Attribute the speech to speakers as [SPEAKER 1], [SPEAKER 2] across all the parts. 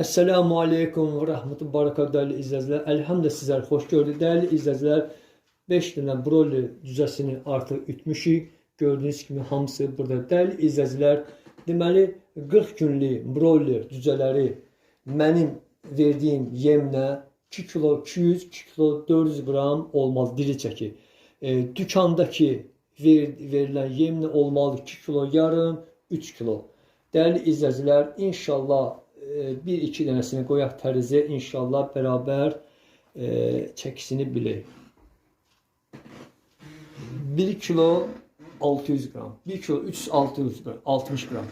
[SPEAKER 1] Esselamu Aleyküm ve Rahmetullahi Barakatuhu değerli izleyiciler. Elhamdülillah sizler hoş gördük. Değerli izleyiciler, 5 tane broiler cüzəsini artıq ütmüşük. Gördüğünüz gibi hamısı burada. Değerli izleyiciler, deməli 40 günlük broiler cüzələri mənim verdiyim yemlə 2 kilo 200, 2 kilo 400 gram olmalı diri çəki. Dükkandakı verilən yemlə olmalı 2 kilo yarım, 3 kilo. Değerli izleyiciler, inşallah bir iki dənəsini qoyaq tərizə, inşallah beraber çəkisini bilək. 1 kilo 600 gram, 1 kilo 300 gram, 60 gram.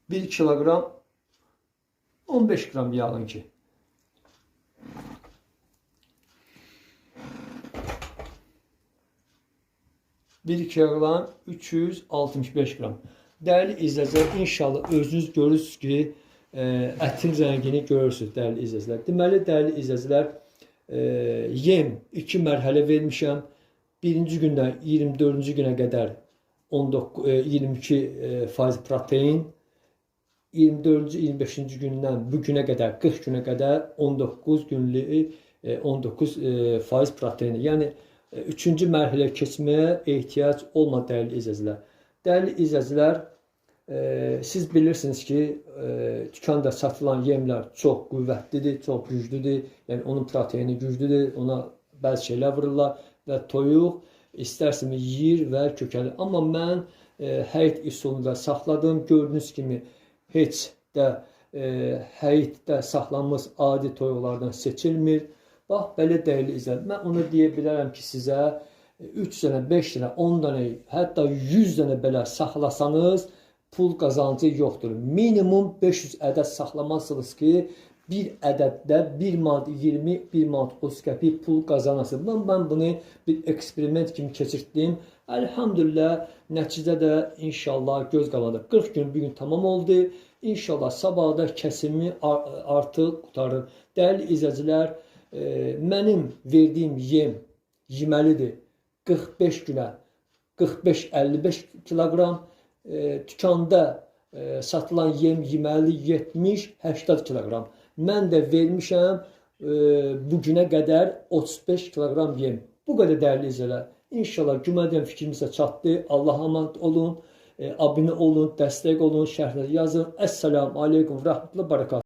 [SPEAKER 1] Bir kilogram 15 gram yağın ki. Bir kilogram 365 gram. Değerli izleyiciler, inşallah özünüz görürsünüz ki ətin rəngini görürsünüz değerli izleyiciler. Deməli değerli izleyiciler, yem 2 mərhələ vermişəm. Birinci gündən 24-cü günə qədər 22% protein, 24-cü 25-ci gündən bu günə qədər 40 günə qədər 19 günlük 19% protein. Yəni üçüncü mərhələ keçməyə ehtiyac olmadı değerli izleyiciler. Değerli izleyiciler, siz bilirsiniz ki dükkanda satılan yemler çok qüvvətlidir, çok güclüdür. Yani onun proteini güclüdür, ona bəzi şeyler vururlar və toyuq istərsiniz yiyir və kökəlir. Amma mən həyət üsulunda saxladım. Gördüğünüz kimi heç də həyətdə saxlanmış adi toyuqlardan seçilmir. Bax, belə değerli izləyiciler, mən onu deyə bilərəm ki, sizə 3 dənə, 5 dənə, 10 dənə, hətta 100 dənə belə saxlasanız pul qazancı yoxdur. Minimum 500 ədəd saxlamalısınız ki, bir ədəddə 1 manat 20, 1 manat 30 qəpik pul qazanasınız. Mən bunu bir eksperiment kimi keçirtdim. Elhamdülillah, nəticədə də inşallah göz qabağında 40 gün bir gün tamam oldu. İnşallah sabahda kəsimi artıq qutarır. Değerli izləyicilər, mənim verdiyim yem yeməlidir 45 günə 45-55 kilogram. Dükkanda satılan yem yeməli 70-80 kilogram. Mən də vermişəm bu günə qədər 35 kilogram yem. Bu qədər değerli izləyicilər. İnşallah gümədən fikrimizə çatdı. Allah'a emanet olun. Abunə olun, dəstək olun, şərhlər yazın. Esselamu Aleyküm və Rahmetullahi Barakatuhu.